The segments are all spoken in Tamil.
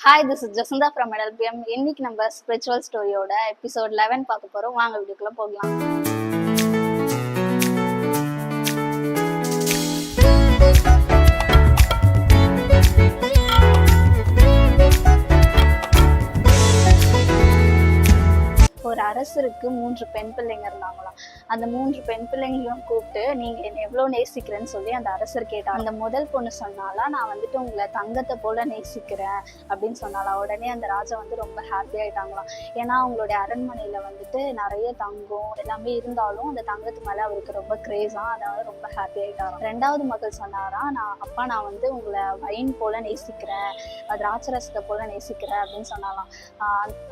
Hi, this is Jacintha from NLPM. இன்னைக்கு நம்ம ஸ்பிரிச்சுவல் ஸ்டோரியோட எபிசோட் 11 பார்க்க போறோம். வாங்க வீடியோக்குள்ள போகலாம். ஒரு அரசருக்கு 3 பெண் பிள்ளைங்க இருந்தாங்களாம். அந்த 3 பெண் பிள்ளைங்களையும் கூப்பிட்டு நீங்க என்ன எவ்வளவு நேசிக்கிறேன்னு சொல்லி அந்த அரசர் கேட்டார். அந்த முதல் பொண்ணு சொன்னாலா, நான் வந்துட்டு உங்களை தங்கத்தை போல நேசிக்கிறேன் அப்படின்னு சொன்னாலா. உடனே அந்த ராஜா ரொம்ப ஹாப்பி ஆயிட்டாங்களாம். ஏன்னா அவங்களுடைய அரண்மனையில வந்துட்டு நிறைய தங்கம் எல்லாமே இருந்தாலும் அந்த தங்கத்து மேல அவருக்கு ரொம்ப கிரேஸா, அதனால ரொம்ப ஹாப்பி ஆயிட்டாராம். 2வது மகள் சொன்னாரா, நான் உங்களை வைன் போல நேசிக்கிறேன், திராட்சரசத்தை போல நேசிக்கிறேன் அப்படின்னு சொன்னாலாம்.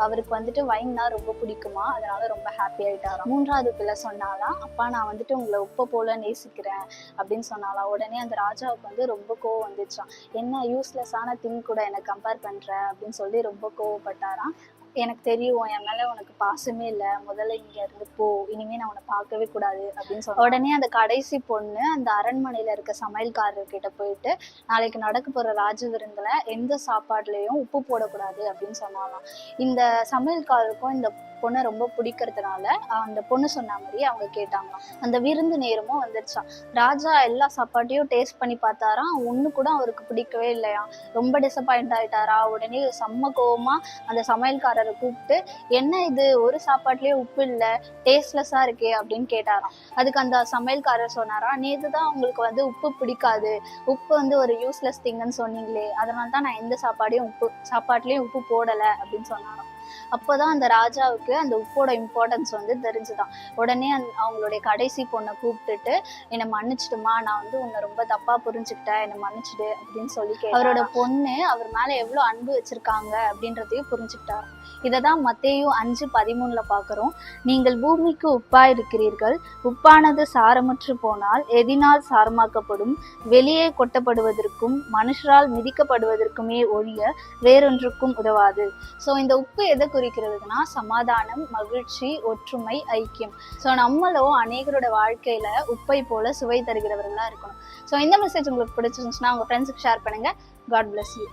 அவருக்கு வந்துட்டு வைன்னா ரொம்ப பிடிக்கும், அதனால ரொம்ப ஹாப்பி ஆயிட்டாராம். 3வது பிள்ளை சொன்னாலாம், அப்பா நான் வந்துட்டு உங்களை உப்பை போல நேசிக்கிறேன் அப்படின்னு சொன்னாலாம். உடனே அந்த ராஜாவுக்கு ரொம்ப கோவம் வந்துச்சான். என்ன யூஸ்லெஸ்ஸான திங் கூட எனக்கு கம்பேர் பண்ற அப்படின்னு சொல்லி ரொம்ப கோவப்பட்டாராம். எனக்கு தெரியும் என் மேல உனக்கு பாசமே இல்லை, முதல்ல இங்க இருந்து போ, இனிமே நான் உன்னை பார்க்கவே கூடாது அப்படின்னு சொல்ல. உடனே அந்த கடைசி பொண்ணு அந்த அரண்மனையில இருக்க சமையல்காரர்கிட்ட போயிட்டு, நாளைக்கு நடக்க போற ராஜ விருந்துல எந்த சாப்பாடுலயும் உப்பு போடக்கூடாது அப்படின்னு சொன்னாலாம். இந்த சமையல்காரருக்கும் இந்த பொண்ணை ரொம்ப பிடிக்கிறதுனால அந்த பொண்ணு சொன்ன மாதிரி அவங்க கேட்டாங்களாம். அந்த விருந்து நேரமும் வந்துருச்சான். ராஜா எல்லா சாப்பாட்டையும் டேஸ்ட் பண்ணி பார்த்தாராம். ஒண்ணு கூட அவருக்கு பிடிக்கவே இல்லையா. ரொம்ப டிசப்பாயிண்ட் ஆயிட்டாரா. உடனே செம்ம கோவமா அந்த சமையல்காரரை கூப்பிட்டு, என்ன இது ஒரு சாப்பாட்டுலயே உப்பு இல்லை, டேஸ்ட்லெஸ்ஸா இருக்கே அப்படின்னு கேட்டாராம். அதுக்கு அந்த சமையல்காரர் சொன்னாரா, நேத்துதான் உங்களுக்கு உப்பு பிடிக்காது, உப்பு ஒரு யூஸ்லெஸ் திங்குன்னு சொன்னீங்களே, அதனாலதான் நான் எந்த சாப்பாட்டுலயும் உப்பு போடலை அப்படின்னு சொன்னாராம். அப்போதான் அந்த ராஜாவுக்கு அந்த உப்போட இம்பார்ட்டன்ஸ் தெரிஞ்சுதான். உடனே அவங்களுடைய கடைசி பொண்ணை கூப்பிட்டுட்டு, என்னை மன்னிச்சிடுமா, நான் உன்னை ரொம்ப தப்பா புரிஞ்சுக்கிட்டேன், என்னை மன்னிச்சிடு அப்படின்னு சொல்லி அவரோட பொண்ணு அவர் மேல எவ்வளவு அன்பு வச்சிருக்காங்க அப்படின்றதையும் புரிஞ்சுக்கிட்டாரு. இததான் மத்தேயு 5:13 பாக்குறோம். நீங்கள் பூமிக்கு உப்பா இருக்கிறீர்கள், உப்பானது சாரமற்று போனால் எதினால் சாரமாக்கப்படும், வெளியே கொட்டப்படுவதற்கும் மனுஷரால் மிதிக்கப்படுவதற்குமே ஒழிய வேறொன்றுக்கும் உதவாது. ஸோ இந்த உப்பு எதை குறிக்கிறதுனா சமாதானம், மகிழ்ச்சி, ஒற்றுமை, ஐக்கியம். ஸோ நம்மளும் அநேகரோட வாழ்க்கையில உப்பை போல சுவை தருகிறவர்களா இருக்கணும். ஸோ இந்த மெசேஜ் உங்களுக்கு பிடிச்சிருந்துச்சுன்னா உங்க ஃப்ரெண்ட்ஸுக்கு ஷேர் பண்ணுங்க. God bless you.